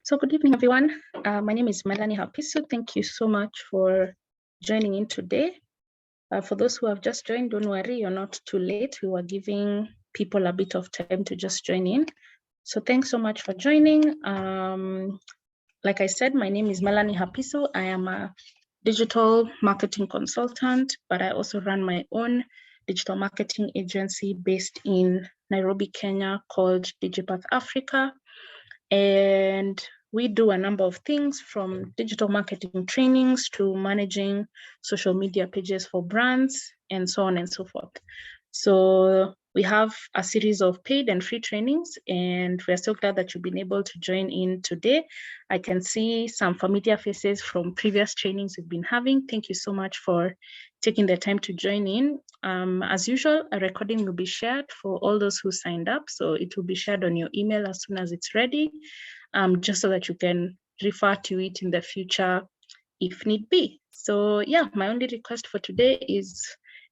So good evening, everyone. My name is Melanie Hapisu. Thank you so much for joining in today. For those who have just joined, don't worry, you're not too late. We were giving people a bit of time to just join in. So thanks so much for joining. Like I said, my name is Melanie Hapisu. I am a digital marketing consultant, but I also run my own digital marketing agency based in Nairobi, Kenya, called DigiPath Africa. And we do a number of things, from digital marketing trainings to managing social media pages for brands and so on and so forth. So we have a series of paid and free trainings, and we're so glad that you've been able to join in today. I can see some familiar faces from previous trainings we've been having. Thank you so much for taking the time to join in. As usual, a recording will be shared for all those who signed up. So it will be shared on your email as soon as it's ready, just so that you can refer to it in the future if need be. So yeah, my only request for today is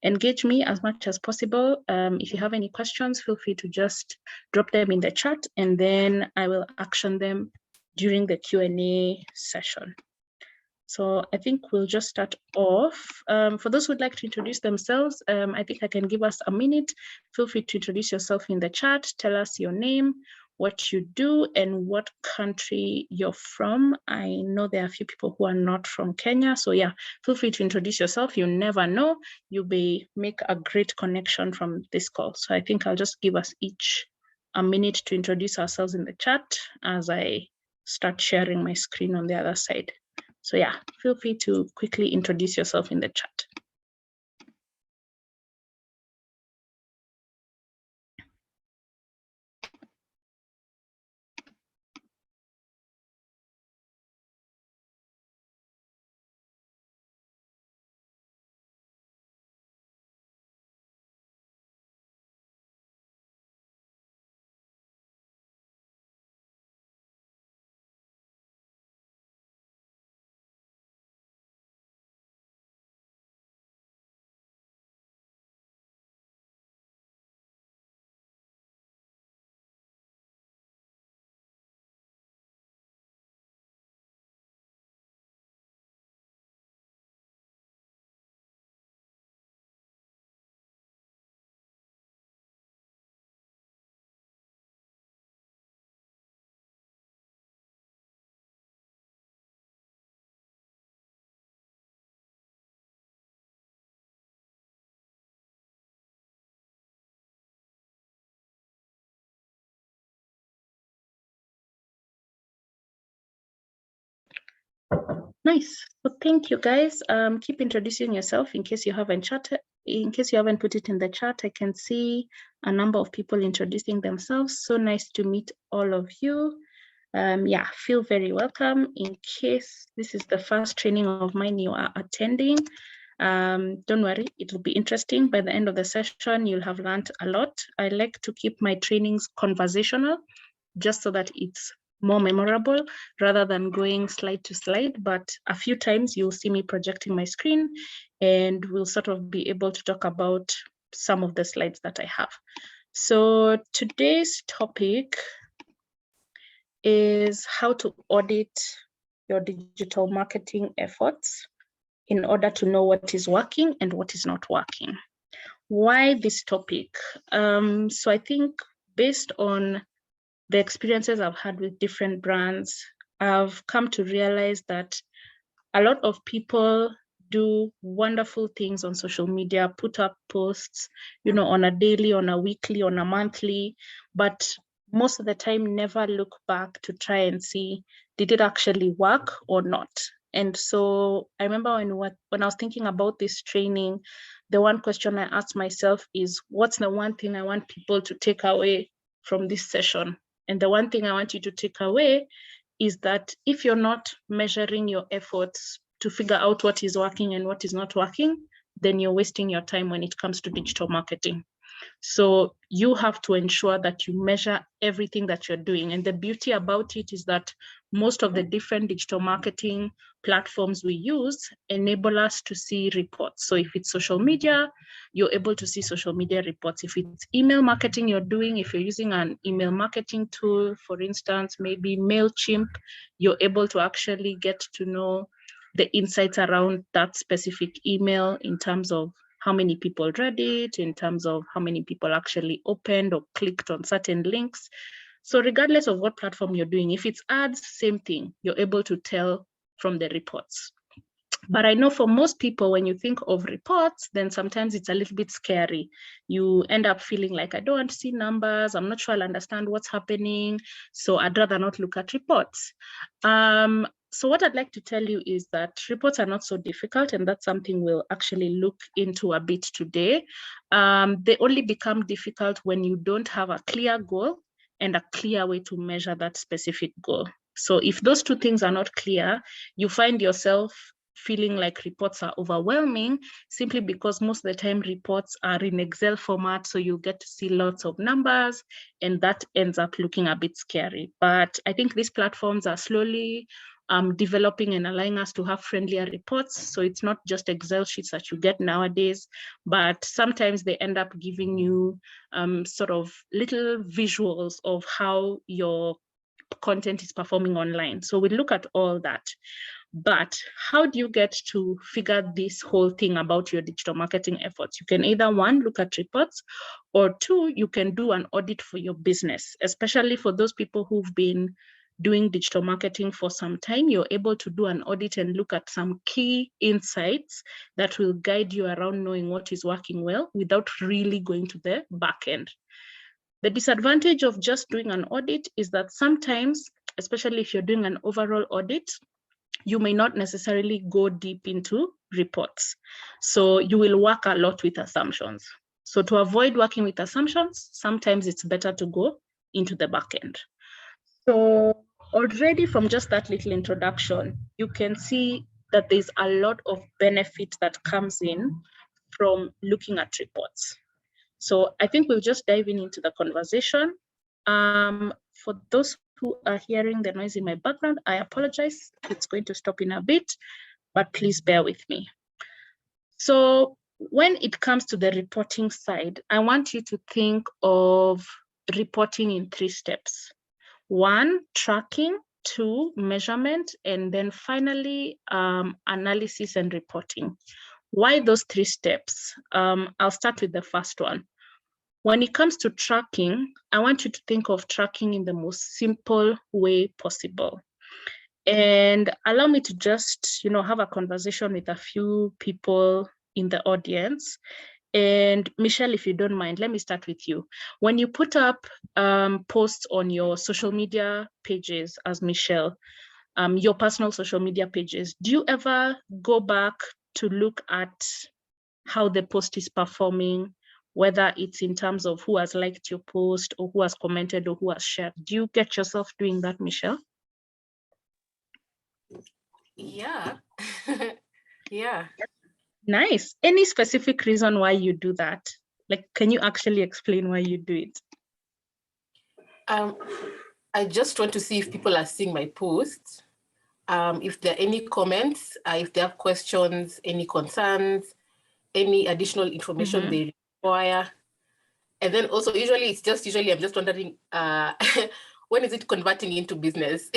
engage me as much as possible. If you have any questions, feel free to just drop them in the chat, and then I will action them during the Q&A session. So I think we'll just start off. For those who'd like to introduce themselves, I think I can give us a minute. Feel free to introduce yourself in the chat. Tell us your name, what you do, and what country you're from. I know there are a few people who are not from Kenya. So yeah, feel free to introduce yourself. You never know, you may make a great connection from this call. So I think I'll just give us each a minute to introduce ourselves in the chat as I start sharing my screen on the other side. So yeah, feel free to quickly introduce yourself in the chat. Nice. Well, thank you, guys. Keep introducing yourself in case you haven't chatted. In case you haven't put it in the chat, I can see a number of people introducing themselves. So nice to meet all of you. Yeah, feel very welcome. In case this is the first training of mine you are attending, don't worry, it will be interesting. By the end of the session, you'll have learned a lot. I like to keep my trainings conversational, just so that it's more memorable rather than going slide to slide. But a few times you'll see me projecting my screen, and we'll sort of be able to talk about some of the slides that I have. So today's topic is how to audit your digital marketing efforts in order to know what is working and what is not working. Why this topic? So I think based on the experiences I've had with different brands, I've come to realize that a lot of people do wonderful things on social media, put up posts, on a daily, on a weekly, on a monthly, but most of the time never look back to try and see, did it actually work or not? And so I remember when I was thinking about this training, the one question I asked myself is, what's the one thing I want people to take away from this session? And the one thing I want you to take away is that if you're not measuring your efforts to figure out what is working and what is not working, then you're wasting your time when it comes to digital marketing. So you have to ensure that you measure everything that you're doing. And the beauty about it is that most of the different digital marketing platforms we use enable us to see reports. So if it's social media, you're able to see social media reports. If it's email marketing you're doing, if you're using an email marketing tool, for instance, maybe MailChimp, you're able to actually get to know the insights around that specific email in terms of how many people read it, in terms of how many people actually opened or clicked on certain links. So regardless of what platform you're doing, if it's ads, same thing, you're able to tell from the reports. But I know for most people, when you think of reports, then sometimes it's a little bit scary. You end up feeling like, I don't want to see numbers. I'm not sure I'll understand what's happening. So I'd rather not look at reports. So what I'd like to tell you is that reports are not so difficult, and that's something we'll actually look into a bit today. They only become difficult when you don't have a clear goal and a clear way to measure that specific goal. So if those two things are not clear, you find yourself feeling like reports are overwhelming simply because most of the time reports are in Excel format. So you get to see lots of numbers and that ends up looking a bit scary. But I think these platforms are slowly developing and allowing us to have friendlier reports. So it's not just Excel sheets that you get nowadays, but sometimes they end up giving you sort of little visuals of how your content is performing online. So we look at all that. But how do you get to figure this whole thing about your digital marketing efforts? You can either one, look at reports, or two, you can do an audit for your business, especially for those people who've been doing digital marketing for some time. You're able to do an audit and look at some key insights that will guide you around knowing what is working well without really going to the back end. The disadvantage of just doing an audit is that sometimes, especially if you're doing an overall audit, you may not necessarily go deep into reports. So you will work a lot with assumptions. So to avoid working with assumptions, sometimes it's better to go into the back end. So already from just that little introduction, you can see that there's a lot of benefit that comes in from looking at reports. So I think we'll just dive into the conversation. For those who are hearing the noise in my background, I apologize. It's going to stop in a bit, but please bear with me. So when it comes to the reporting side, I want you to think of reporting in 3 steps. 1, tracking, 2, measurement, and then finally, analysis and reporting. Why those 3 steps? I'll start with the first one. When it comes to tracking, I want you to think of tracking in the most simple way possible. And allow me to just, have a conversation with a few people in the audience. And Michelle, if you don't mind, let me start with you. When you put up posts on your social media pages as Michelle, your personal social media pages, do you ever go back to look at how the post is performing, whether it's in terms of who has liked your post or who has commented or who has shared? Do you get yourself doing that, Michelle? Yeah. Yeah. Nice. Any specific reason why you do that? Like, can you actually explain why you do it? I just want to see if people are seeing my posts. If there are any comments, if they have questions, any concerns, any additional information they require. And then also usually I'm just wondering, when is it converting into business?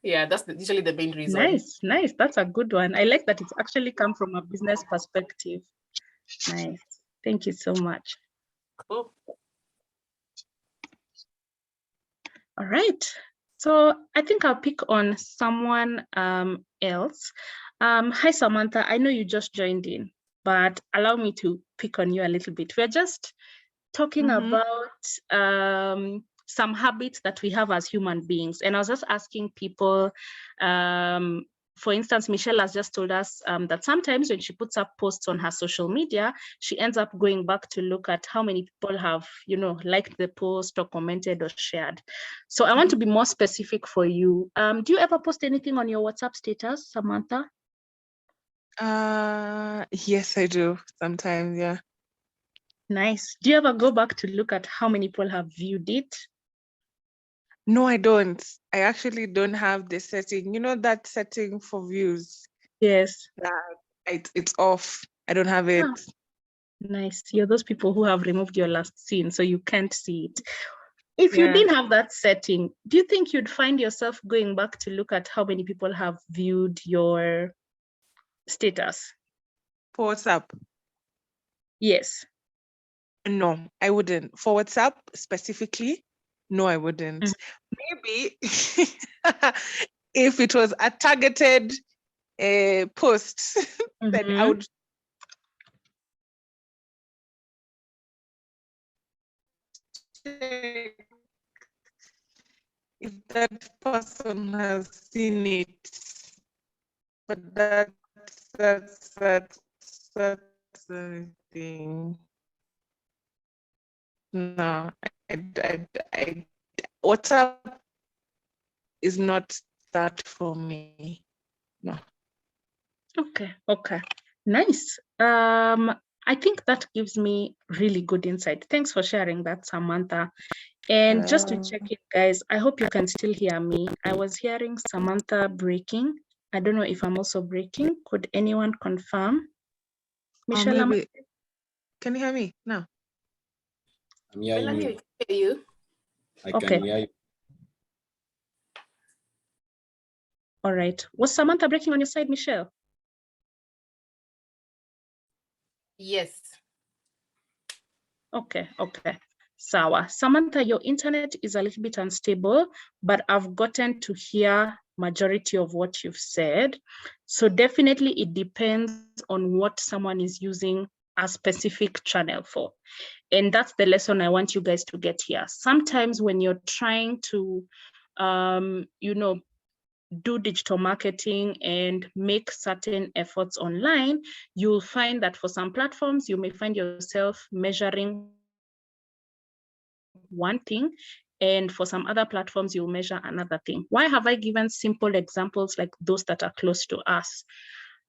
Yeah, that's usually the main reason. Nice. That's a good one. I like that it's actually come from a business perspective. Nice. Thank you so much. Cool. All right. So I think I'll pick on someone else. Hi, Samantha. I know you just joined in, but allow me to pick on you a little bit. We're just talking about some habits that we have as human beings. And I was just asking people, for instance, Michelle has just told us that sometimes when she puts up posts on her social media, she ends up going back to look at how many people have, liked the post or commented or shared. So I want to be more specific for you. Do you ever post anything on your WhatsApp status, Samantha? Yes, I do sometimes, yeah. Nice. Do you ever go back to look at how many people have viewed it? No, I don't. I actually don't have the setting. You know that setting for views? Yes. It's off. I don't have it. Ah, nice. You're those people who have removed your last scene, so you can't see it. If you didn't have that setting, do you think you'd find yourself going back to look at how many people have viewed your status? For WhatsApp? Yes. No, I wouldn't. For WhatsApp specifically, no, I wouldn't. Maybe if it was a targeted post, then I would check if that person has seen it. But that's the thing. No, WhatsApp is not that for me. No. Okay. Nice. I think that gives me really good insight. Thanks for sharing that, Samantha. And just to check it, guys, I hope you can still hear me. I was hearing Samantha breaking. I don't know if I'm also breaking. Could anyone confirm? Michelle, maybe. Can you hear me now? I'm hearing Melanie, you. we can hear you. I Okay. can hear you. All right. Was Samantha breaking on your side, Michelle? Yes. Okay. Sawa. Samantha, your internet is a little bit unstable, but I've gotten to hear majority of what you've said. So definitely it depends on what someone is using a specific channel for. And that's the lesson I want you guys to get here. Sometimes when you're trying to, do digital marketing and make certain efforts online, you'll find that for some platforms, you may find yourself measuring one thing, and for some other platforms, you'll measure another thing. Why have I given simple examples like those that are close to us?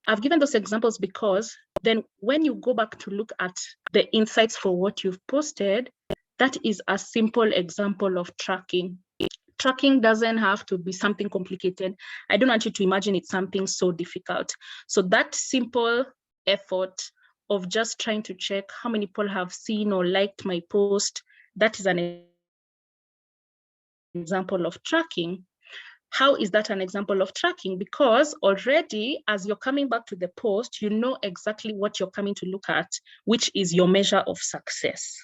I've given those examples because then when you go back to look at the insights for what you've posted, that is a simple example of tracking. Tracking doesn't have to be something complicated. I don't want you to imagine it's something so difficult. So that simple effort of just trying to check how many people have seen or liked my post, that is an example of tracking. How is that an example of tracking? Because already, as you're coming back to the post, you know exactly what you're coming to look at, which is your measure of success.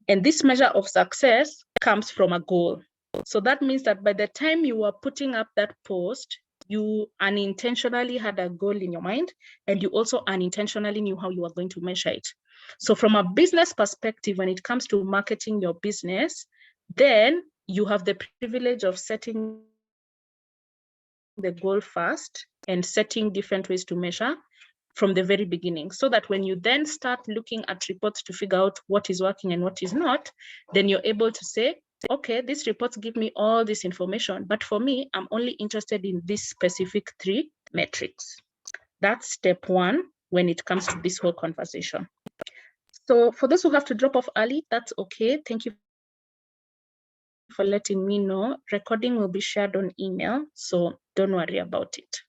And this measure of success comes from a goal. So that means that by the time you are putting up that post, you unintentionally had a goal in your mind, and you also unintentionally knew how you were going to measure it. So from a business perspective, when it comes to marketing your business, then you have the privilege of setting the goal first and setting different ways to measure from the very beginning, so that when you then start looking at reports to figure out what is working and what is not, then you're able to say, okay, these reports give me all this information, but for me, I'm only interested in these specific 3 metrics. That's step 1 when it comes to this whole conversation. So for those who have to drop off early, that's okay. Thank you for letting me know. Recording will be shared on email, so don't worry about it.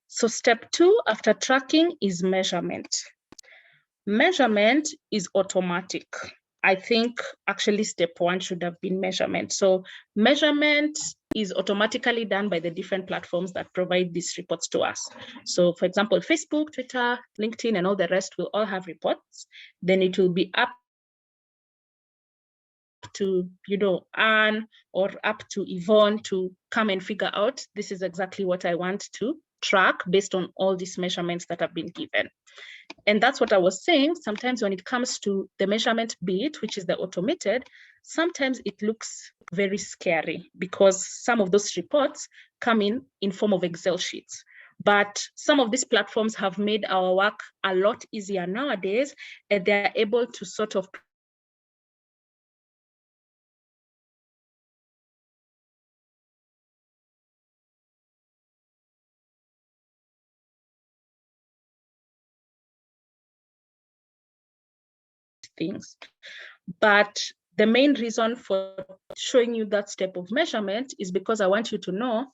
So step 2 after tracking is measurement. Measurement is automatic. I think actually step 1 should have been measurement. So measurement is automatically done by the different platforms that provide these reports to us. So for example, Facebook, Twitter, LinkedIn, and all the rest will all have reports. Then it will be up to, Anne or up to Yvonne to come and figure out, this is exactly what I want to track based on all these measurements that have been given. And that's what I was saying. Sometimes when it comes to the measurement bit, which is the automated, sometimes it looks very scary because some of those reports come in form of Excel sheets. But some of these platforms have made our work a lot easier nowadays, and they're able to sort of things. But the main reason for showing you that step of measurement is because I want you to know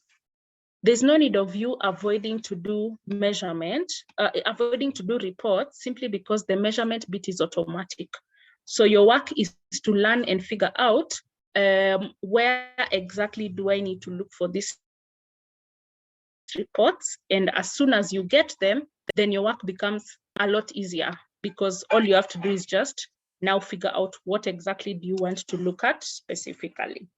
there's no need of you avoiding to do measurement, avoiding to do reports simply because the measurement bit is automatic. So your work is to learn and figure out where exactly do I need to look for these reports. And as soon as you get them, then your work becomes a lot easier because all you have to do is just now figure out what exactly do you want to look at specifically.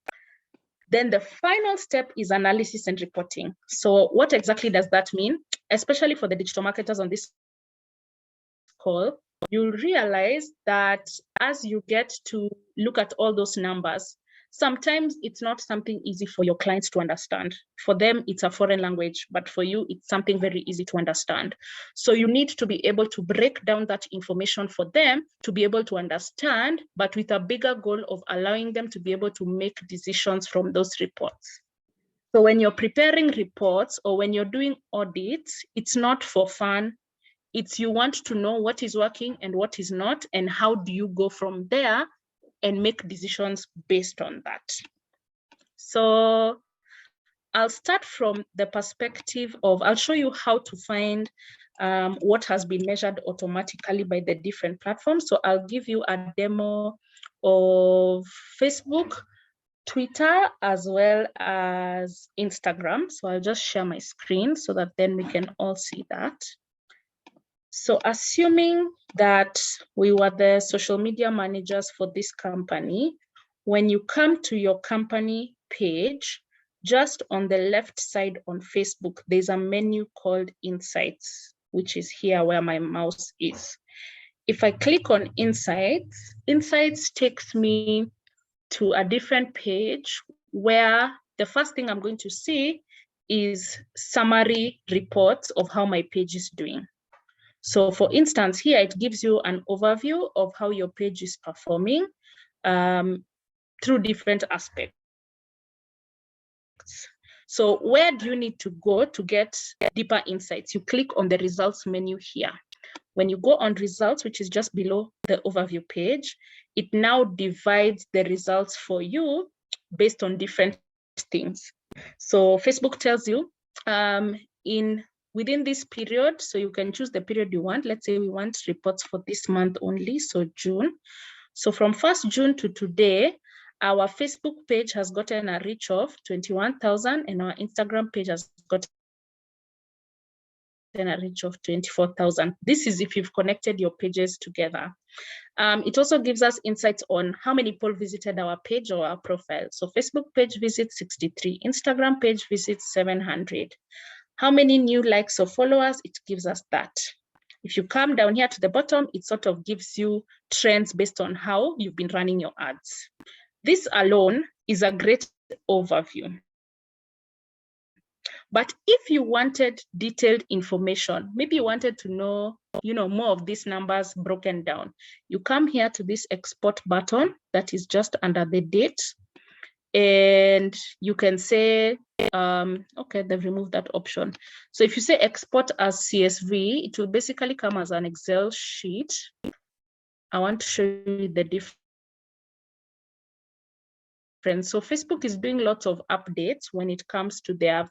Then the final step is analysis and reporting. So what exactly does that mean? Especially for the digital marketers on this call, you'll realize that as you get to look at all those numbers, sometimes it's not something easy for your clients to understand. For them, it's a foreign language, but for you, it's something very easy to understand. So you need to be able to break down that information for them to be able to understand, but with a bigger goal of allowing them to be able to make decisions from those reports. So when you're preparing reports or when you're doing audits, it's not for fun. It's you want to know what is working and what is not, and how do you go from there and make decisions based on that. So I'll start from the perspective of, I'll show you how to find what has been measured automatically by the different platforms. So I'll give you a demo of Facebook, Twitter, as well as Instagram. So I'll just share my screen so that then we can all see that. So assuming that we were the social media managers for this company, when you come to your company page, just on the left side on Facebook, there's a menu called Insights, which is here where my mouse is. If I click on Insights, Insights takes me to a different page where the first thing I'm going to see is summary reports of how my page is doing. So for instance, here it gives you an overview of how your page is performing through different aspects. So where do you need to go to get deeper insights? You click on the results menu here. When you go on results, which is just below the overview page, it now divides the results for you based on different things. So Facebook tells you within this period, so you can choose the period you want. Let's say we want reports for this month only, so June. So from 1st June to today, our Facebook page has gotten a reach of 21,000 and our Instagram page has gotten a reach of 24,000. This is if you've connected your pages together. It also gives us insights on how many people visited our page or our profile. So Facebook page visits 63, Instagram page visits 700. How many new likes or followers? It gives us that. If you come down here to the bottom, it sort of gives you trends based on how you've been running your ads. This alone is a great overview. But if you wanted detailed information, maybe you wanted to know, more of these numbers broken down, you come here to this export button that is just under the date. And you can say, okay, they've removed that option. So if you say export as CSV, it will basically come as an Excel sheet. I want to show you the difference. So Facebook is doing lots of updates when it comes to their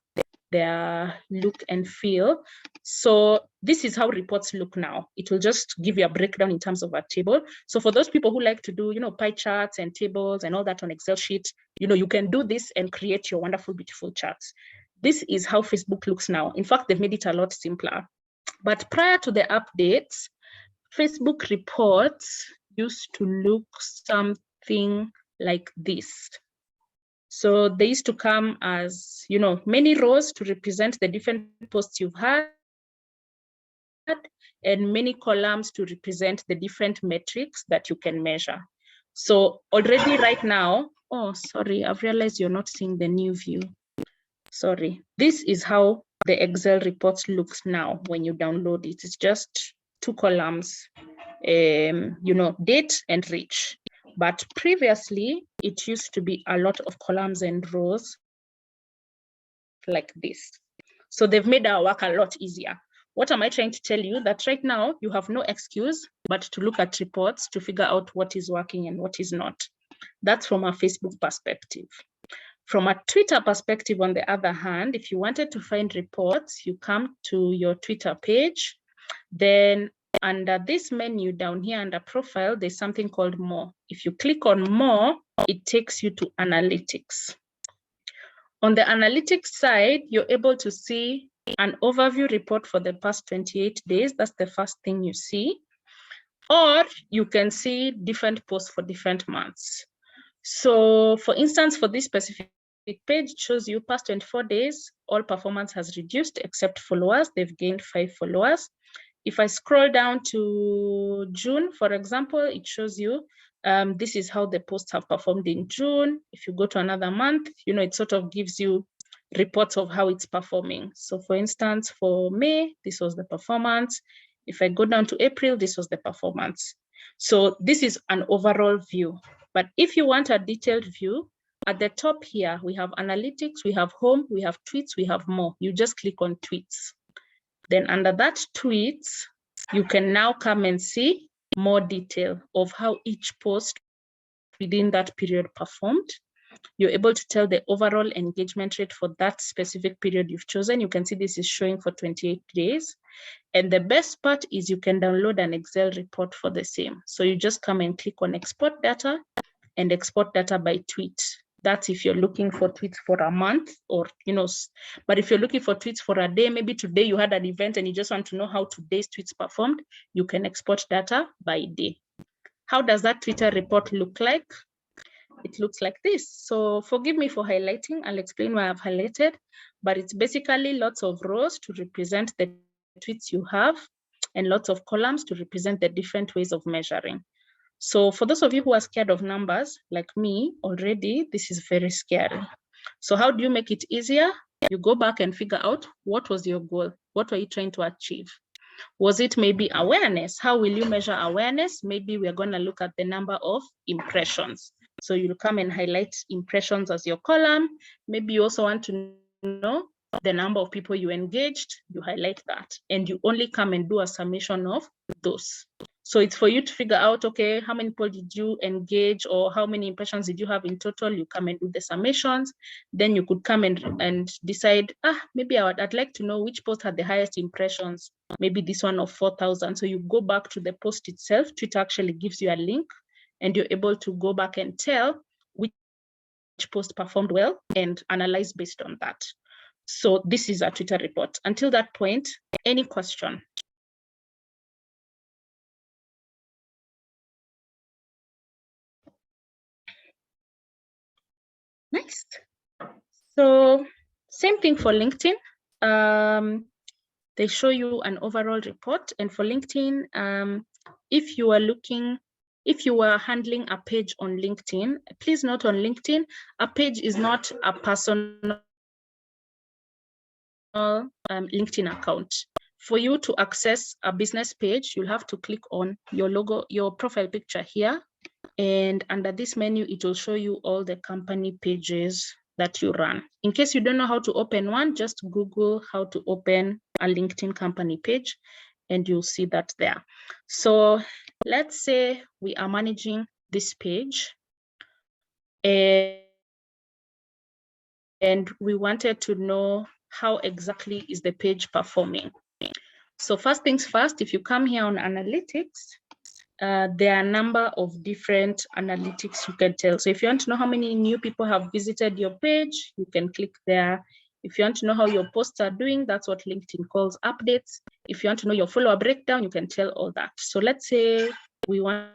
look and feel. So this is how reports look now. It will just give you a breakdown in terms of a table. So for those people who like to do, pie charts and tables and all that on Excel sheet, you can do this and create your wonderful, beautiful charts. This is how Facebook looks now. In fact, they've made it a lot simpler. But prior to the updates, Facebook reports used to look something like this. So they used to come as, many rows to represent the different posts you've had, and many columns to represent the different metrics that you can measure. So already right now, oh, sorry, I've realized you're not seeing the new view. Sorry. This is how the Excel reports looks now when you download it. It's just 2 columns, date and reach. But previously, it used to be a lot of columns and rows like this. So they've made our work a lot easier. What am I trying to tell you? That right now, you have no excuse but to look at reports to figure out what is working and what is not. That's from a Facebook perspective. From a Twitter perspective, on the other hand, if you wanted to find reports, you come to your Twitter page. Then under this menu down here under profile, there's something called more. If you click on more, it takes you to analytics. On the analytics side, you're able to see an overview report for the past 28 days. That's the first thing you see. Or you can see different posts for different months. So for instance, for this specific page, it shows you past 24 days, all performance has reduced except followers. They've gained 5 followers. If I scroll down to June, for example, it shows you this is how the posts have performed in June. If you go to another month, it sort of gives you reports of how it's performing. So for instance, for May, this was the performance. If I go down to April, this was the performance. So this is an overall view. But if you want a detailed view, at the top here, we have analytics, we have home, we have tweets, we have more. You just click on tweets. Then under that tweets, you can now come and see more detail of how each post within that period performed. You're able to tell the overall engagement rate for that specific period you've chosen. You can see this is showing for 28 days. And the best part is you can download an Excel report for the same. So you just come and click on export data and export data by tweet. That's if you're looking for tweets for a month or, but if you're looking for tweets for a day, maybe today you had an event and you just want to know how today's tweets performed, you can export data by day. How does that Twitter report look like? It looks like this. So forgive me for highlighting. I'll explain why I've highlighted, but it's basically lots of rows to represent the tweets you have and lots of columns to represent the different ways of measuring. So for those of you who are scared of numbers, like me already, this is very scary. So how do you make it easier? You go back and figure out what was your goal? What were you trying to achieve? Was it maybe awareness? How will you measure awareness? Maybe we're going to look at the number of impressions. So you'll come and highlight impressions as your column. Maybe you also want to know the number of people you engaged, you highlight that. And you only come and do a summation of those. So it's for you to figure out, okay, how many people did you engage or how many impressions did you have in total? You come and do the summations. Then you could come and decide, maybe I'd like to know which post had the highest impressions. Maybe this one of 4,000. So you go back to the post itself. Twitter actually gives you a link and you're able to go back and tell which post performed well and analyze based on that. So this is a Twitter report. Until that point, any question? Nice. So same thing for LinkedIn. They show you an overall report. And for LinkedIn, if you are handling a page on LinkedIn, please note on LinkedIn, a page is not a personal LinkedIn account. For you to access a business page, you'll have to click on your logo, your profile picture here. And under this menu, it will show you all the company pages that you run. In case you don't know how to open one, just Google how to open a LinkedIn company page and you'll see that there. So let's say we are managing this page and we wanted to know how exactly is the page performing. So first things first, if you come here on analytics, there are a number of different analytics you can tell. So if you want to know how many new people have visited your page, you can click there. If you want to know how your posts are doing, that's what LinkedIn calls updates. If you want to know your follower breakdown, you can tell all that. So let's say we want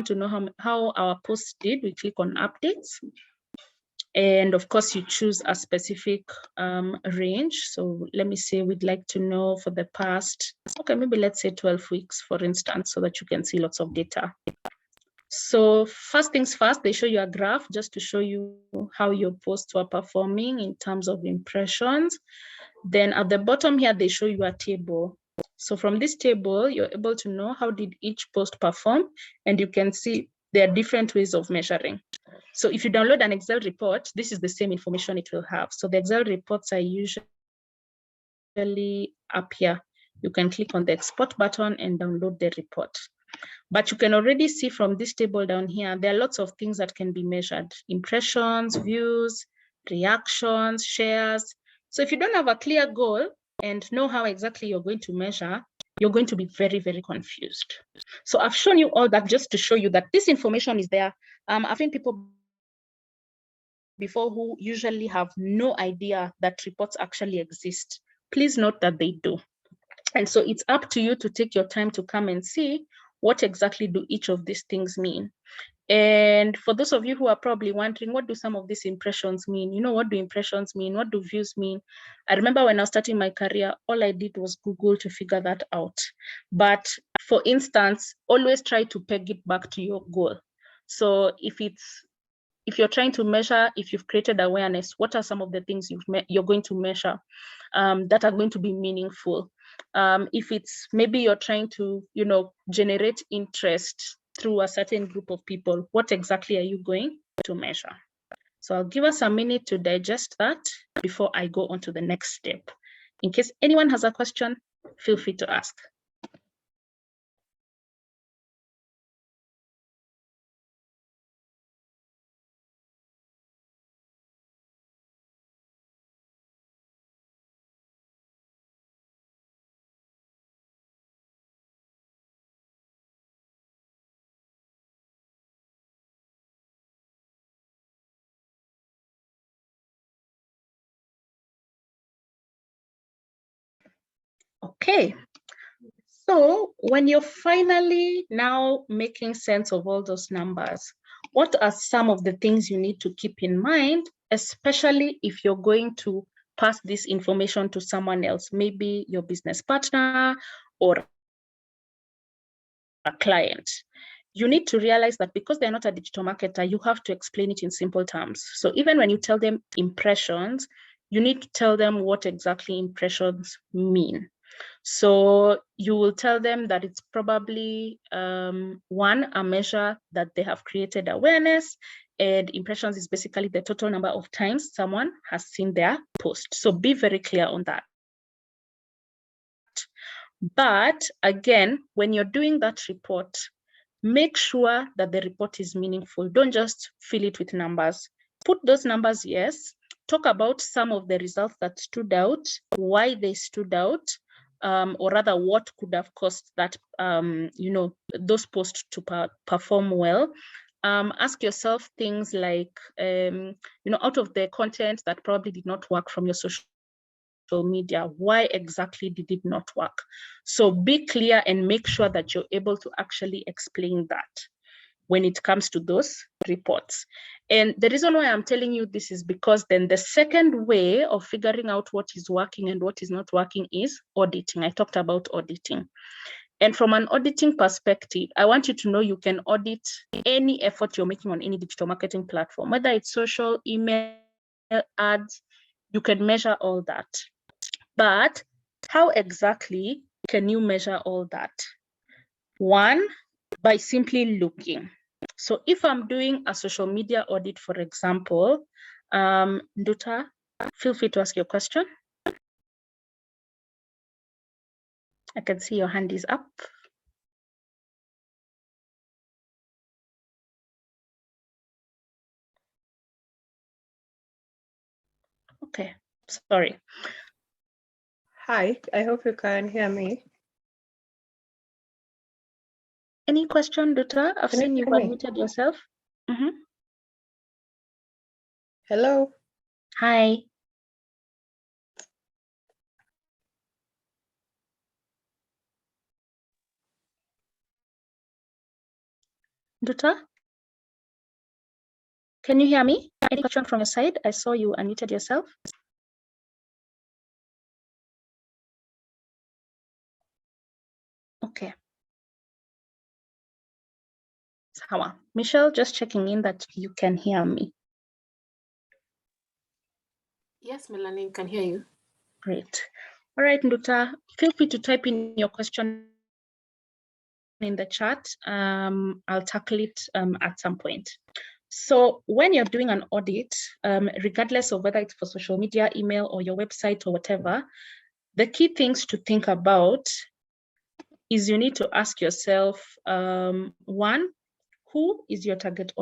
to know how our posts did. We click on updates. And of course, you choose a specific range. So let me say we'd like to know for the past, okay, maybe let's say 12 weeks, for instance, so that you can see lots of data. So first things first, they show you a graph just to show you how your posts were performing in terms of impressions. Then at the bottom here, they show you a table. So from this table, you're able to know how did each post perform, and you can see there are different ways of measuring. So if you download an Excel report, this is the same information it will have. So the Excel reports are usually up here. you can click on the export button and download the report. But you can already see from this table down here, there are lots of things that can be measured: impressions, views, reactions, shares. So if you don't have a clear goal and know how exactly you're going to measure, you're going to be very, very confused. So I've shown you all that just to show you that this information is there. I've seen people before who usually have no idea that reports actually exist. Please note that they do. And so it's up to you to take your time to come and see what exactly do each of these things mean. And for those of you who are probably wondering, what do some of these impressions mean? You know, what do impressions mean? What do views mean? I remember when I was starting my career, all I did was Google to figure that out. But for instance, always try to peg it back to your goal. So if you're trying to measure, if you've created awareness, what are some of the things you're going to measure that are going to be meaningful? If it's maybe you're trying to, generate interest through a certain group of people, what exactly are you going to measure? So I'll give us a minute to digest that before I go on to the next step. In case anyone has a question, feel free to ask. Okay, so when you're finally now making sense of all those numbers, what are some of the things you need to keep in mind, especially if you're going to pass this information to someone else, maybe your business partner or a client? You need to realize that because they're not a digital marketer, you have to explain it in simple terms. So even when you tell them impressions, you need to tell them what exactly impressions mean. So you will tell them that it's probably one, a measure that they have created awareness, and impressions is basically the total number of times someone has seen their post. So be very clear on that. But again, when you're doing that report, make sure that the report is meaningful. Don't just fill it with numbers. Put those numbers, yes. Talk about some of the results that stood out, why they stood out, or rather what could have caused that, those posts to perform well. Ask yourself things like, out of the content that probably did not work from your social media, why exactly did it not work? So be clear and make sure that you're able to actually explain that when it comes to those reports. And the reason why I'm telling you this is because then the second way of figuring out what is working and what is not working is auditing. I talked about auditing. And from an auditing perspective, I want you to know you can audit any effort you're making on any digital marketing platform, whether it's social, email, ads, you can measure all that. But how exactly can you measure all that? One, by simply looking. So if I'm doing a social media audit, for example, Nduta, feel free to ask your question. I can see your hand is up. Okay, sorry. Hi, I hope you can hear me. Any question, Nduta? I've seen you've unmuted yourself. Hello. Hi. Nduta? Can you hear me? Any question from your side? I saw you unmuted yourself. Okay. Sawa. Michelle, just checking in that you can hear me. Yes, Melanie, can hear you. Great. All right, Nduta, feel free to type in your question in the chat. I'll tackle it at some point. So when you're doing an audit, regardless of whether it's for social media, email, or your website or whatever, the key things to think about is you need to ask yourself, one, who is your target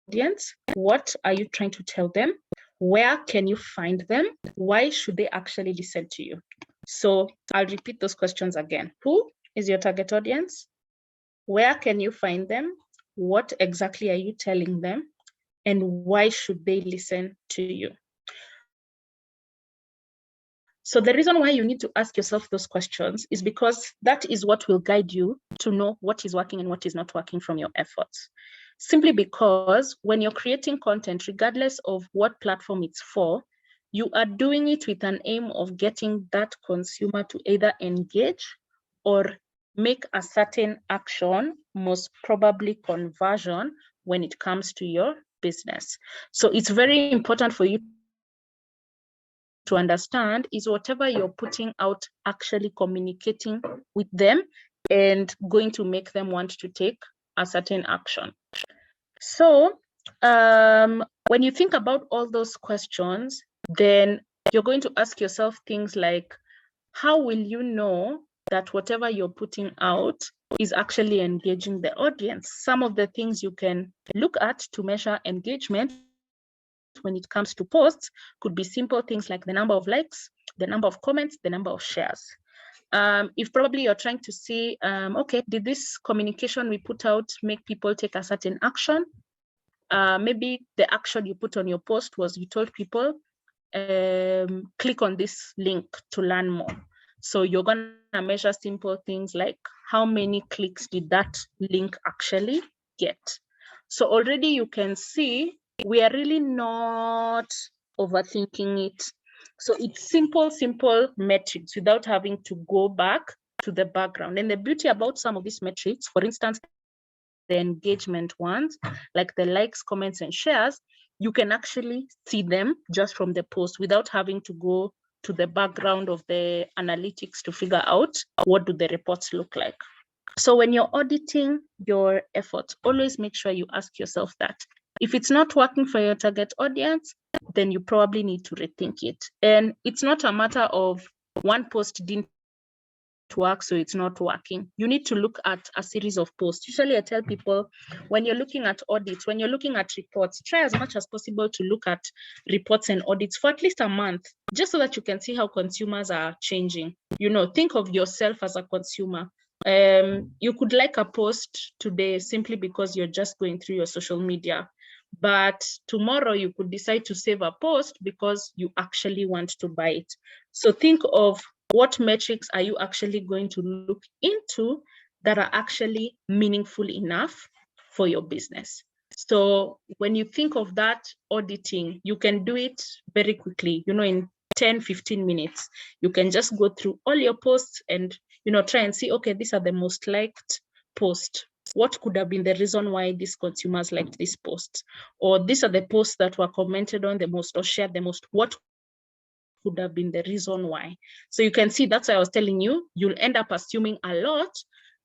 audience? What are you trying to tell them? Where can you find them? Why should they actually listen to you? So I'll repeat those questions again. Who is your target audience? Where can you find them? What exactly are you telling them? And why should they listen to you? So the reason why you need to ask yourself those questions is because that is what will guide you to know what is working and what is not working from your efforts. Simply because when you're creating content, regardless of what platform it's for, you are doing it with an aim of getting that consumer to either engage or make a certain action, most probably conversion, when it comes to your business. So it's very important for you to understand is whatever you're putting out actually communicating with them and going to make them want to take a certain action. So when you think about all those questions, then you're going to ask yourself things like, how will you know that whatever you're putting out is actually engaging the audience? Some of the things you can look at to measure engagement when it comes to posts could be simple things like the number of likes, the number of comments, the number of shares. If probably you're trying to see, okay, did this communication we put out make people take a certain action? Maybe the action you put on your post was you told people, click on this link to learn more. So you're gonna measure simple things like how many clicks did that link actually get? So already you can see we are really not overthinking it. So it's simple metrics without having to go back to the background. And the beauty about some of these metrics, for instance, the engagement ones, like the likes, comments, and shares, you can actually see them just from the post without having to go to the background of the analytics to figure out what do the reports look like. So when you're auditing your efforts, always make sure you ask yourself that. If it's not working for your target audience, then you probably need to rethink it. And it's not a matter of one post didn't work, so it's not working. You need to look at a series of posts. Usually I tell people, when you're looking at audits, when you're looking at reports, try as much as possible to look at reports and audits for at least a month, just so that you can see how consumers are changing. You know, think of yourself as a consumer. You could like a post today simply because you're just going through your social media, but tomorrow you could decide to save a post because you actually want to buy it. So think of what metrics are you actually going to look into that are actually meaningful enough for your business. So when you think of that auditing, you can do it very quickly, you know, in 10, 15 minutes. You can just go through all your posts and, you know, try and see, okay, these are the most liked posts. What could have been the reason why these consumers liked this post? Or these are the posts that were commented on the most or shared the most. What could have been the reason why? So you can see, that's why I was telling you, you'll end up assuming a lot.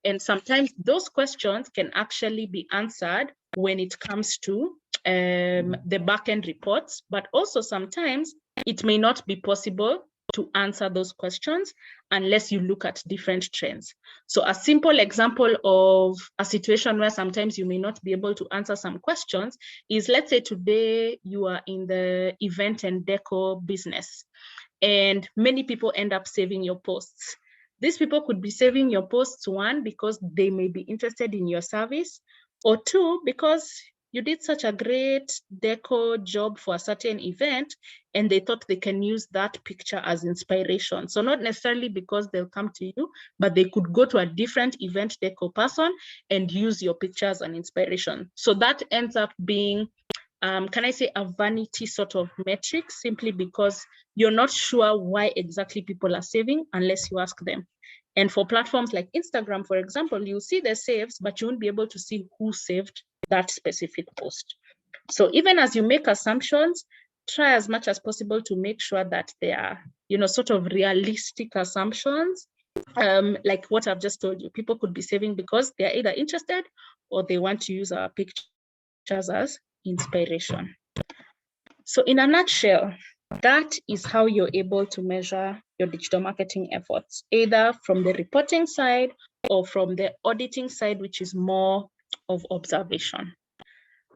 And sometimes those questions can actually be answered when it comes to the back-end reports, but also sometimes it may not be possible to answer those questions unless you look at different trends. So a simple example of a situation where sometimes you may not be able to answer some questions is, let's say today you are in the event and decor business, and many people end up saving your posts. These people could be saving your posts, one, because they may be interested in your service, or two, because you did such a great deco job for a certain event and they thought they can use that picture as inspiration. So not necessarily because they'll come to you, but they could go to a different event deco person and use your picture as an inspiration. So that ends up being, can I say, a vanity sort of metric, simply because you're not sure why exactly people are saving unless you ask them. And for platforms like Instagram, for example, you'll see the saves, but you won't be able to see who saved that specific post. So even as you make assumptions, try as much as possible to make sure that they are, you know, sort of realistic assumptions. Like what I've just told you, people could be saving because they're either interested or they want to use our pictures as inspiration. So in a nutshell, that is how you're able to measure your digital marketing efforts, either from the reporting side or from the auditing side, which is more of observation.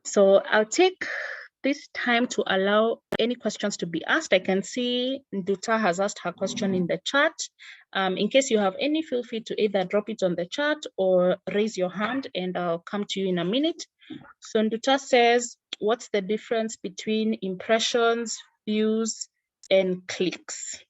So I'll take this time to allow any questions to be asked. I can see Nduta has asked her question in the chat. In case you have any, feel free to either drop it on the chat or raise your hand and I'll come to you in a minute. So Nduta says, what's the difference between impressions, views, and clicks?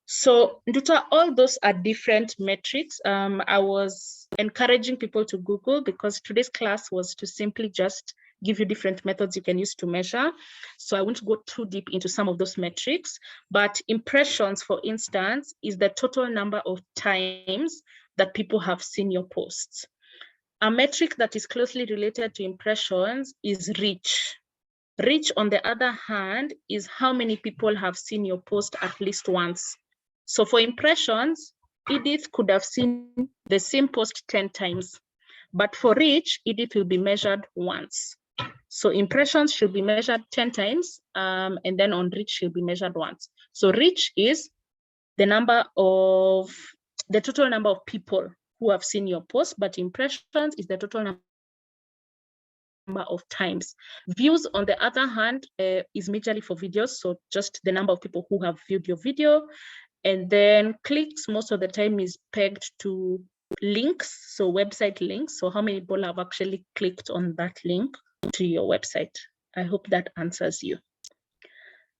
So Nduta, all those are different metrics. I was encouraging people to Google because today's class was to simply just give you different methods you can use to measure. So I won't go too deep into some of those metrics, but impressions, for instance, is the total number of times that people have seen your posts. A metric that is closely related to impressions is reach. Reach, on the other hand, is how many people have seen your post at least once. So for impressions, Edith could have seen the same post 10 times, but for reach, Edith will be measured once. So impressions should be measured 10 times, and then on reach should be measured once. So reach is the total number of people who have seen your post, but impressions is the total number of times. Views, on the other hand, is majorly for videos, so just the number of people who have viewed your video. And then clicks, most of the time, is pegged to links, so website links. So how many people have actually clicked on that link to your website? I hope that answers you.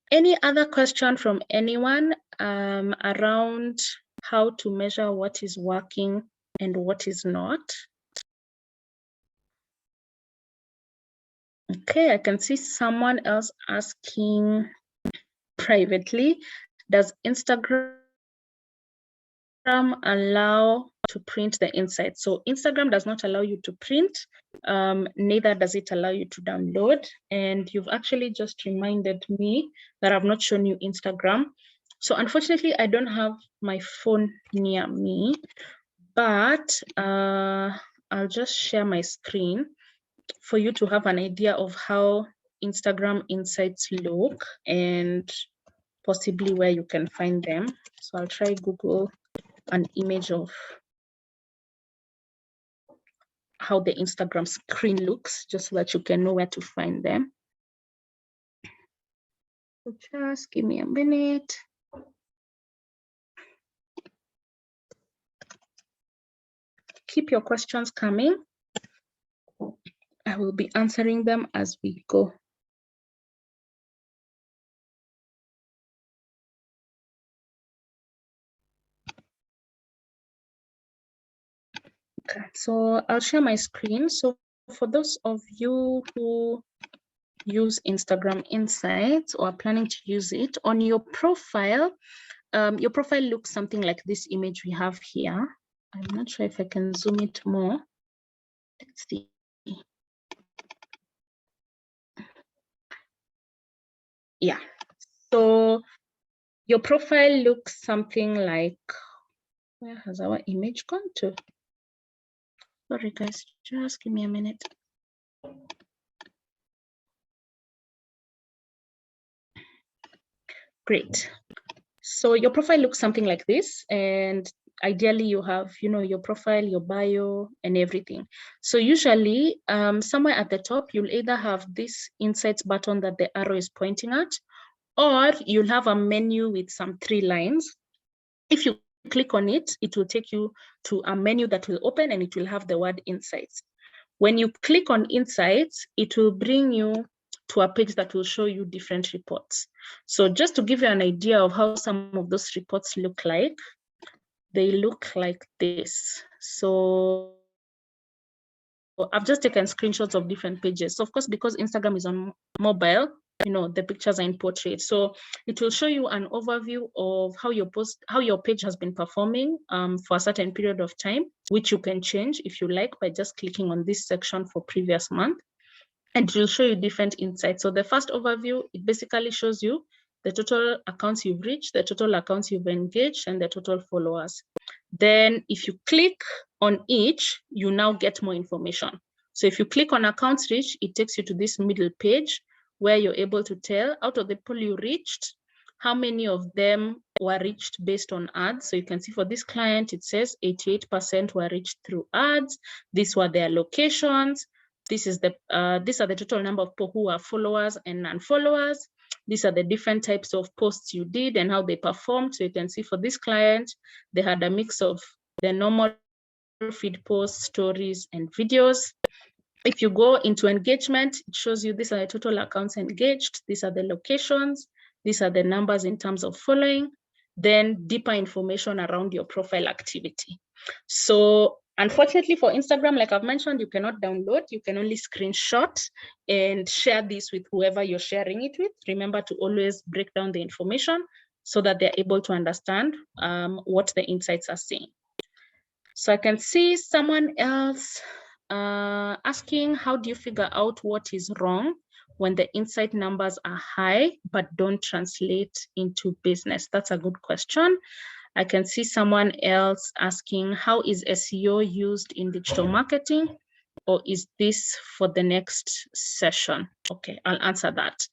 Any other question from anyone around how to measure what is working and what is not? Okay, I can see someone else asking privately, does Instagram allow to print the insights? So Instagram does not allow you to print, neither does it allow you to download. And you've actually just reminded me that I've not shown you Instagram. So unfortunately, I don't have my phone near me, but I'll just share my screen for you to have an idea of how Instagram insights look and possibly where you can find them. So I'll try Google an image of how the Instagram screen looks, just so that you can know where to find them. So just give me a minute. Keep your questions coming. I will be answering them as we go. Okay, so I'll share my screen. So for those of you who use Instagram Insights or are planning to use it, on your profile looks something like this image we have here. I'm not sure if I can zoom it more. Let's see. Yeah, so your profile looks something like, where has our image gone to? Sorry guys, just give me a minute. Great. So your profile looks something like this, and ideally you have, your profile, your bio, and everything. So usually somewhere at the top, you'll either have this insights button that the arrow is pointing at, or you'll have a menu with some 3 lines. If you click on it, it will take you to a menu that will open and it will have the word insights. When you click on insights, it will bring you to a page that will show you different reports. So just to give you an idea of how some of those reports look like, they look like this. So I've just taken screenshots of different pages. So of course, because Instagram is on mobile, the pictures are in portrait. So it will show you an overview of how your page has been performing for a certain period of time, which you can change if you like by just clicking on this section for previous month. And it will show you different insights. So the first overview, it basically shows you the total accounts you've reached, the total accounts you've engaged, and the total followers. Then if you click on each, you now get more information. So if you click on accounts reached, it takes you to this middle page where you're able to tell out of the people you reached, how many of them were reached based on ads. So you can see for this client, it says 88% were reached through ads. These were their locations. These are the total number of people who are followers and non-followers. These are the different types of posts you did and how they performed. So you can see for this client, they had a mix of the normal feed posts, stories, and videos. If you go into engagement, it shows you these are the total accounts engaged. These are the locations. These are the numbers in terms of following. Then deeper information around your profile activity. So unfortunately for Instagram, like I've mentioned, you cannot download, you can only screenshot and share this with whoever you're sharing it with. Remember to always break down the information so that they're able to understand what the insights are saying. So I can see someone else asking, how do you figure out what is wrong when the insight numbers are high but don't translate into business? That's a good question. I can see someone else asking, how is SEO used in digital marketing? Or is this for the next session? Okay, I'll answer that.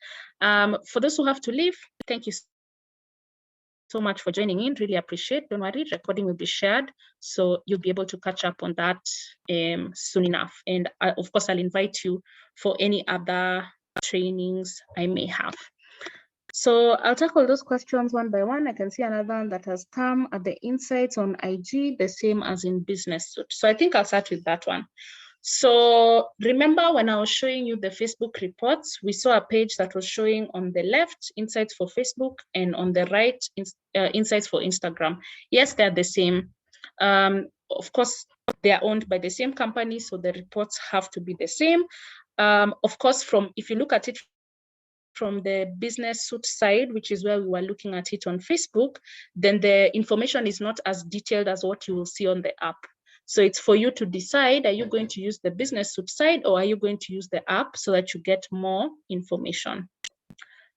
For those who have to leave, thank you so much for joining in. Really appreciate. Don't worry, recording will be shared, so you'll be able to catch up on that soon enough. And of course, I'll invite you for any other trainings I may have. So I'll tackle those questions one by one. I can see another one that has come at the insights on IG, the same as in Business Suite. So I think I'll start with that one. So remember when I was showing you the Facebook reports, we saw a page that was showing on the left insights for Facebook and on the right insights for Instagram. Yes, they're the same. Of course, they are owned by the same company, so the reports have to be the same. Of course, if you look at it from the Business Suite side, which is where we were looking at it on Facebook, then the information is not as detailed as what you will see on the app. So it's for you to decide, are you going to use the Business Suite side or are you going to use the app so that you get more information?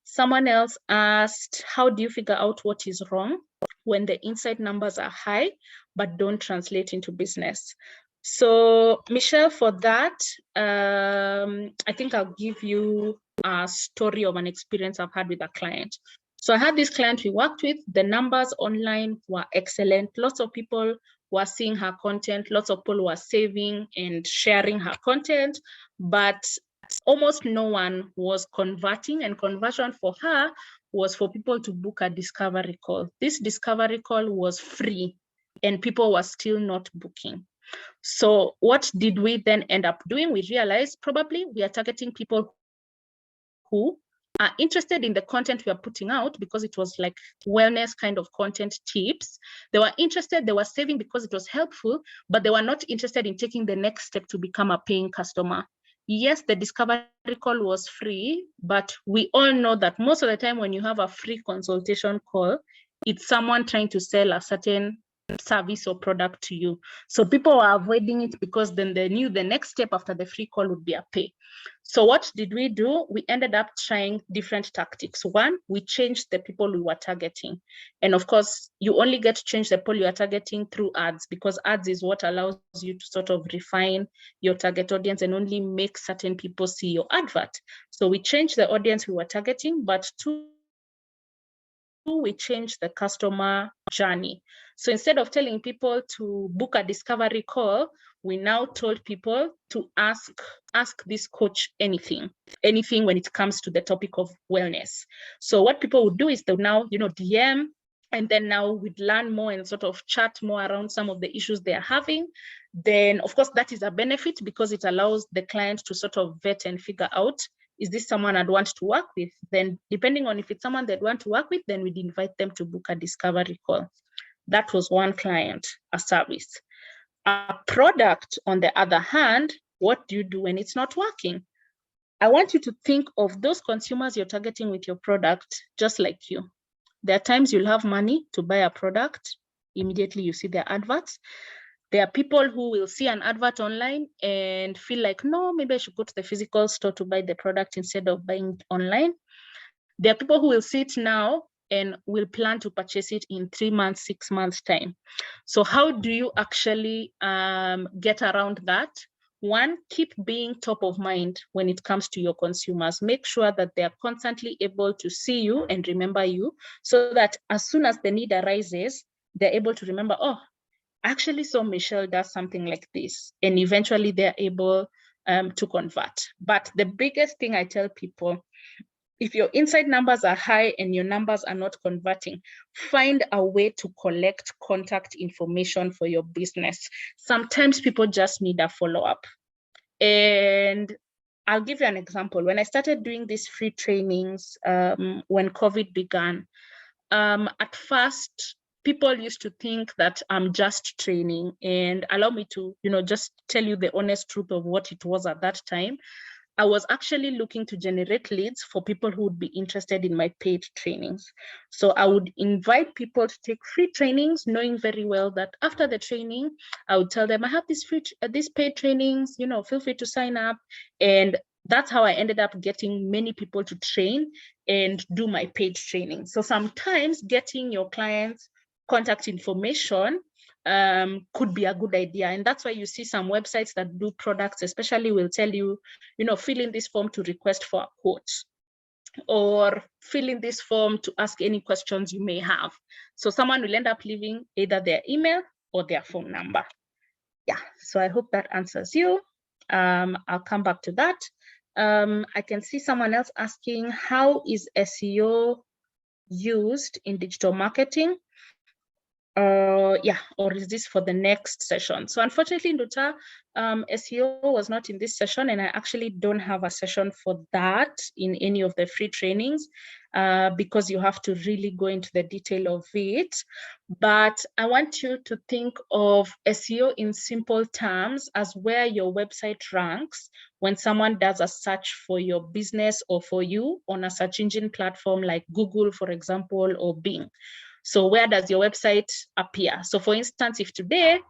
Someone else asked, how do you figure out what is wrong when the insight numbers are high but don't translate into business? So Michelle, for that, I think I'll give you a story of an experience I've had with a client. So I had this client we worked with, the numbers online were excellent. Lots of people were seeing her content, lots of people were saving and sharing her content, but almost no one was converting, and conversion for her was for people to book a discovery call. This discovery call was free and people were still not booking. So what did we then end up doing? We realized probably we are targeting people who are interested in the content we are putting out because it was like wellness kind of content tips. They were interested, they were saving because it was helpful, but they were not interested in taking the next step to become a paying customer. Yes, the discovery call was free, but we all know that most of the time when you have a free consultation call, it's someone trying to sell a certain service or product to you. So people were avoiding it because then they knew the next step after the free call would be a pay. So what did we do? We ended up trying different tactics. One, we changed the people we were targeting. And of course, you only get to change the people you are targeting through ads, because ads is what allows you to sort of refine your target audience and only make certain people see your advert. So we changed the audience we were targeting, but two, we changed the customer journey. So instead of telling people to book a discovery call, we now told people to ask this coach anything when it comes to the topic of wellness. So what people would do is they'll now, DM, and then now we'd learn more and sort of chat more around some of the issues they are having. Then of course that is a benefit because it allows the client to sort of vet and figure out, is this someone I'd want to work with? Then depending on if it's someone they'd want to work with, then we'd invite them to book a discovery call. That was one client, a service. A product, on the other hand, what do you do when it's not working? I want you to think of those consumers you're targeting with your product just like you. There are times you'll have money to buy a product. Immediately you see their adverts. There are people who will see an advert online and feel like, no, maybe I should go to the physical store to buy the product instead of buying it online. There are people who will see it now and will plan to purchase it in 3 months, 6 months time. So how do you actually get around that? One, keep being top of mind when it comes to your consumers. Make sure that they are constantly able to see you and remember you, so that as soon as the need arises, they're able to remember, oh, actually saw Michelle does something like this, and eventually they're able to convert. But the biggest thing I tell people, if your inside numbers are high and your numbers are not converting, find a way to collect contact information for your business. Sometimes people just need a follow-up. And I'll give you an example. When I started doing these free trainings, when COVID began, at first, people used to think that I'm just training, and allow me to, just tell you the honest truth of what it was at that time. I was actually looking to generate leads for people who would be interested in my paid trainings. So I would invite people to take free trainings, knowing very well that after the training, I would tell them, I have these paid trainings, feel free to sign up. And that's how I ended up getting many people to train and do my paid training. So sometimes getting your clients' contact information could be a good idea. And that's why you see some websites that do products, especially, will tell you, fill in this form to request for a quote, or fill in this form to ask any questions you may have. So someone will end up leaving either their email or their phone number. Yeah, so I hope that answers you. I'll come back to that. I can see someone else asking, how is SEO used in digital marketing? Yeah, or is this for the next session? So unfortunately, Nduta, SEO was not in this session, and I actually don't have a session for that in any of the free trainings, because you have to really go into the detail of it. But I want you to think of SEO in simple terms as where your website ranks when someone does a search for your business or for you on a search engine platform like Google, for example, or Bing. So where does your website appear? So for instance, if today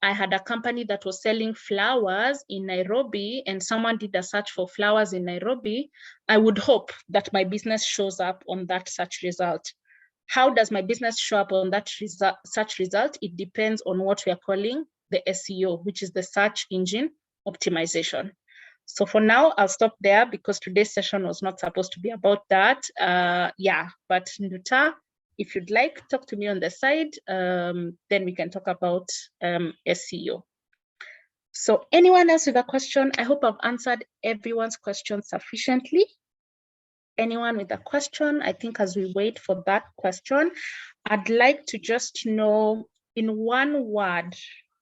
I had a company that was selling flowers in Nairobi and someone did a search for flowers in Nairobi, I would hope that my business shows up on that search result. How does my business show up on that search result? It depends on what we are calling the SEO, which is the search engine optimization. So for now, I'll stop there because today's session was not supposed to be about that. Yeah, but Nduta, if you'd like, talk to me on the side, then we can talk about SEO. So anyone else with a question? I hope I've answered everyone's question sufficiently. Anyone with a question? I think as we wait for that question, I'd like to just know in one word,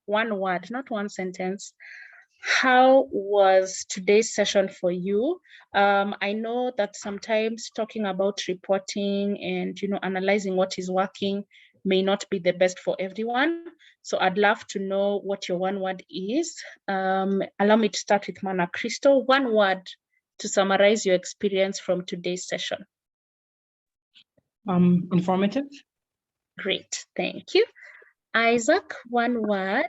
not one sentence, how was today's session for you? I know that sometimes talking about reporting and analyzing what is working may not be the best for everyone. So I'd love to know what your one word is. Allow me to start with Mana Crystal. One word to summarize your experience from today's session. Informative. Great, thank you. Isaac, one word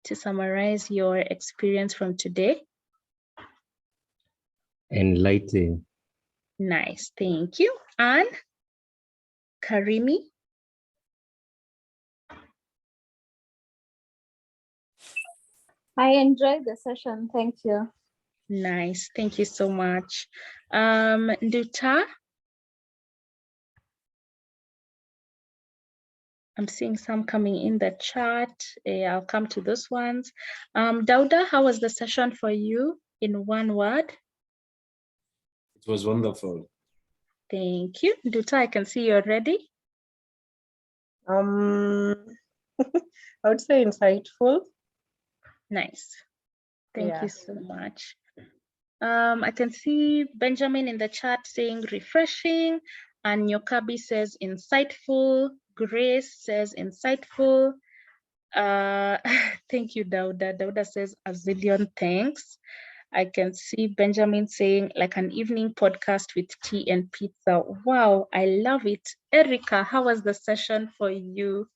to summarize your experience from today. Enlightening. Nice, thank you. And Karimi? I enjoyed the session, thank you. Nice, thank you so much. Nduta? I'm seeing some coming in the chat. I'll come to those ones. Dauda, how was the session for you in one word? It was wonderful. Thank you. Nduta, I can see you're ready. I would say insightful. Nice. Thank Yeah. you so much. I can see Benjamin in the chat saying refreshing, and Nyokabi says insightful. Grace says insightful. Thank you, Dauda. Dauda says a zillion thanks. I can see Benjamin saying like an evening podcast with tea and pizza. Wow, I love it. Erica, how was the session for you?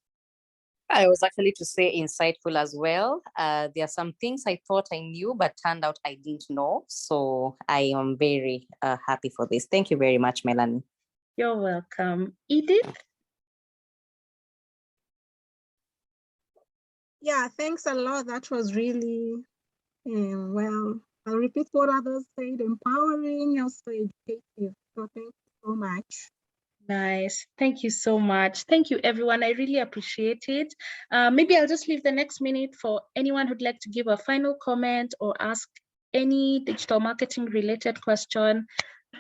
I was actually to say insightful as well. There are some things I thought I knew, but turned out I didn't know. So I am very happy for this. Thank you very much, Melanie. You're welcome. Edith? Yeah, thanks a lot. That was really Well, I'll repeat what others said, empowering, also educative. So thank you so much. Nice. Thank you so much. Thank you, everyone. I really appreciate it. Maybe I'll just leave the next minute for anyone who'd like to give a final comment or ask any digital marketing related question.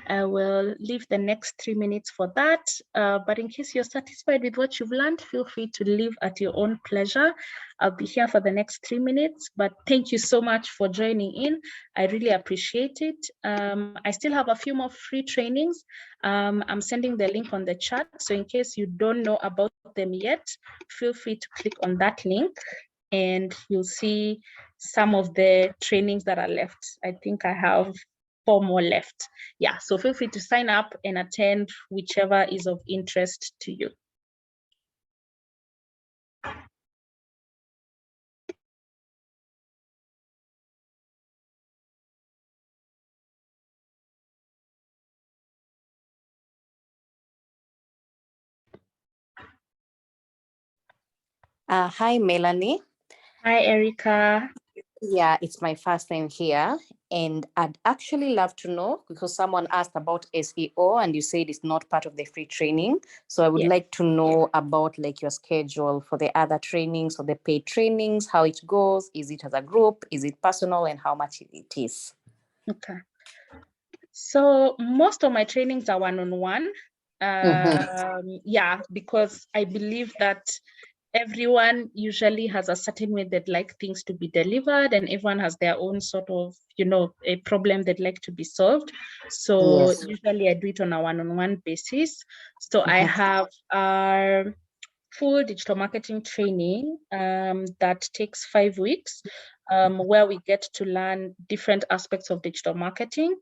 I will leave the next 3 minutes for that. But in case you're satisfied with what you've learned, feel free to leave at your own pleasure. I'll be here for the next 3 minutes, but thank you so much for joining in. I really appreciate it. I still have a few more free trainings. I'm sending the link on the chat. So in case you don't know about them yet, feel free to click on that link and you'll see some of the trainings that are left. I think I have 4 more left. Yeah, so feel free to sign up and attend whichever is of interest to you. Hi, Melanie. Hi, Erica. Yeah, it's my first time here. And I'd actually love to know, because someone asked about SEO and you said it's not part of the free training. So I would like to know about like your schedule for the other trainings or the paid trainings, how it goes. Is it as a group? Is it personal? And how much it is? Okay. So most of my trainings are one-on-one. Yeah, because I believe that everyone usually has a certain way they'd like things to be delivered, and everyone has their own sort of, a problem they'd like to be solved. So usually I do it on a one-on-one basis. So I have full digital marketing training that takes 5 weeks, where we get to learn different aspects of digital marketing.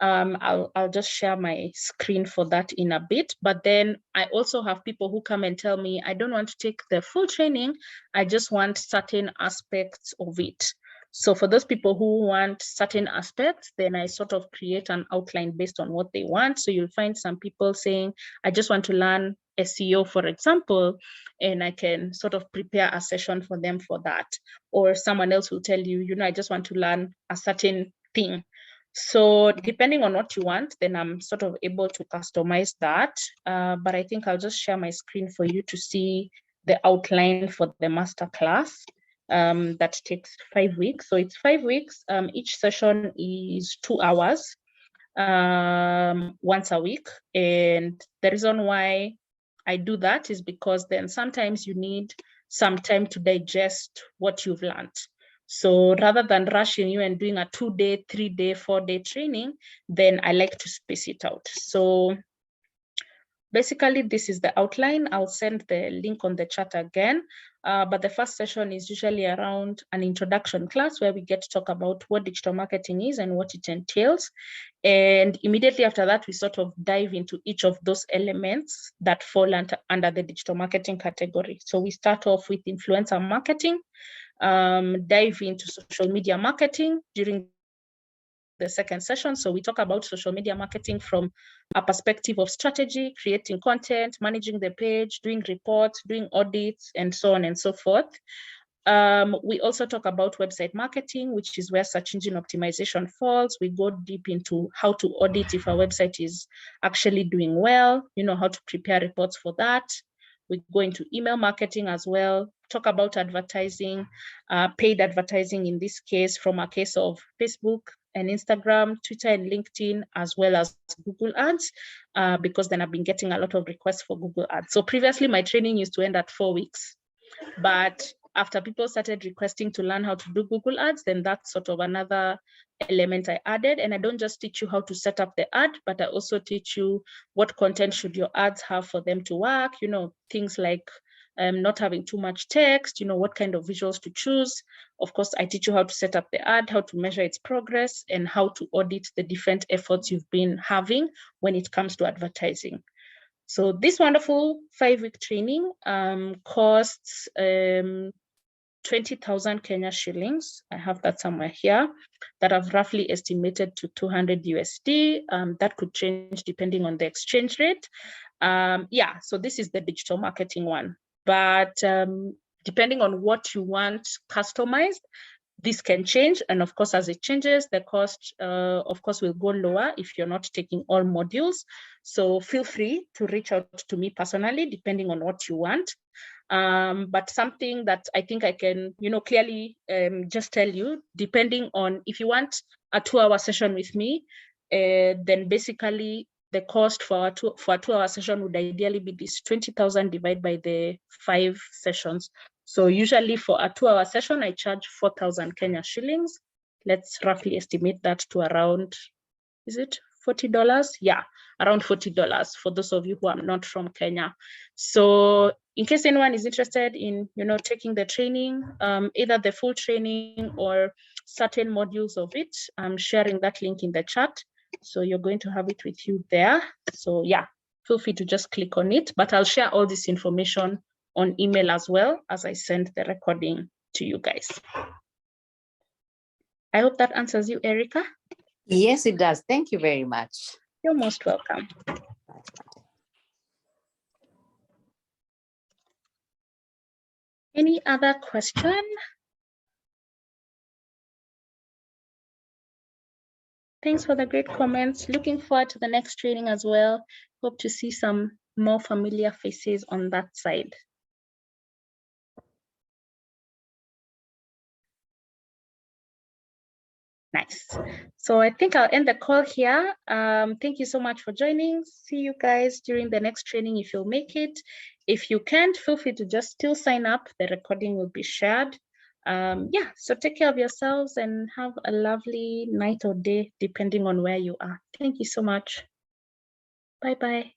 I'll just share my screen for that in a bit. But then I also have people who come and tell me, I don't want to take the full training. I just want certain aspects of it. So for those people who want certain aspects, then I sort of create an outline based on what they want. So you'll find some people saying, I just want to learn SEO, for example, and I can sort of prepare a session for them for that. Or someone else will tell you, I just want to learn a certain thing. So depending on what you want, then I'm sort of able to customize that. But I think I'll just share my screen for you to see the outline for the masterclass that takes 5 weeks. So it's 5 weeks. Each session is 2 hours once a week. And the reason why I do that is because then sometimes you need some time to digest what you've learned. So rather than rushing you and doing a 2-day, 3-day, 4-day training, then I like to space it out. So basically, this is the outline. I'll send the link on the chat again. But the first session is usually around an introduction class where we get to talk about what digital marketing is and what it entails. And immediately after that, we sort of dive into each of those elements that fall under the digital marketing category. So we start off with influencer marketing, dive into social media marketing during the second session. So we talk about social media marketing from a perspective of strategy, creating content, managing the page, doing reports, doing audits, and so on and so forth. We also talk about website marketing, which is where search engine optimization falls. We go deep into how to audit if a website is actually doing well, how to prepare reports for that. We go into email marketing as well, talk about advertising, paid advertising in this case, from a case of Facebook and Instagram, Twitter and LinkedIn, as well as Google Ads, because then I've been getting a lot of requests for Google Ads. So previously my training used to end at 4 weeks, but after people started requesting to learn how to do Google Ads, then that's sort of another element I added. And I don't just teach you how to set up the ad, but I also teach you what content should your ads have for them to work, things like not having too much text, what kind of visuals to choose. Of course, I teach you how to set up the ad, how to measure its progress, and how to audit the different efforts you've been having when it comes to advertising. So this wonderful 5-week training costs 20,000 Kenya shillings. I have that somewhere here, that I've roughly estimated to 200 USD. That could change depending on the exchange rate. Yeah, so this is the digital marketing one. But depending on what you want customized, this can change. And of course, as it changes, the cost, of course, will go lower if you're not taking all modules. So feel free to reach out to me personally, depending on what you want. But something that I think I can, clearly just tell you, depending on if you want a 2-hour session with me, then basically the cost for a 2-hour session would ideally be this 20,000 divided by the 5 sessions. So usually for a 2-hour session, I charge 4,000 Kenya shillings. Let's roughly estimate that to around, is it $40? Yeah, around $40 for those of you who are not from Kenya. So in case anyone is interested in, taking the training, either the full training or certain modules of it, I'm sharing that link in the chat. So you're going to have it with you there. So yeah, feel free to just click on it, but I'll share all this information on email as well as I send the recording to you guys. I hope that answers you, Erica. Yes, it does. Thank you very much. You're most welcome. Any other question? Thanks for the great comments. Looking forward to the next training as well. Hope to see some more familiar faces on that side. Nice. So I think I'll end the call here. Thank you so much for joining. See you guys during the next training if you'll make it. If you can't, feel free to just still sign up. The recording will be shared. Yeah, so take care of yourselves and have a lovely night or day, depending on where you are. Thank you so much. Bye-bye.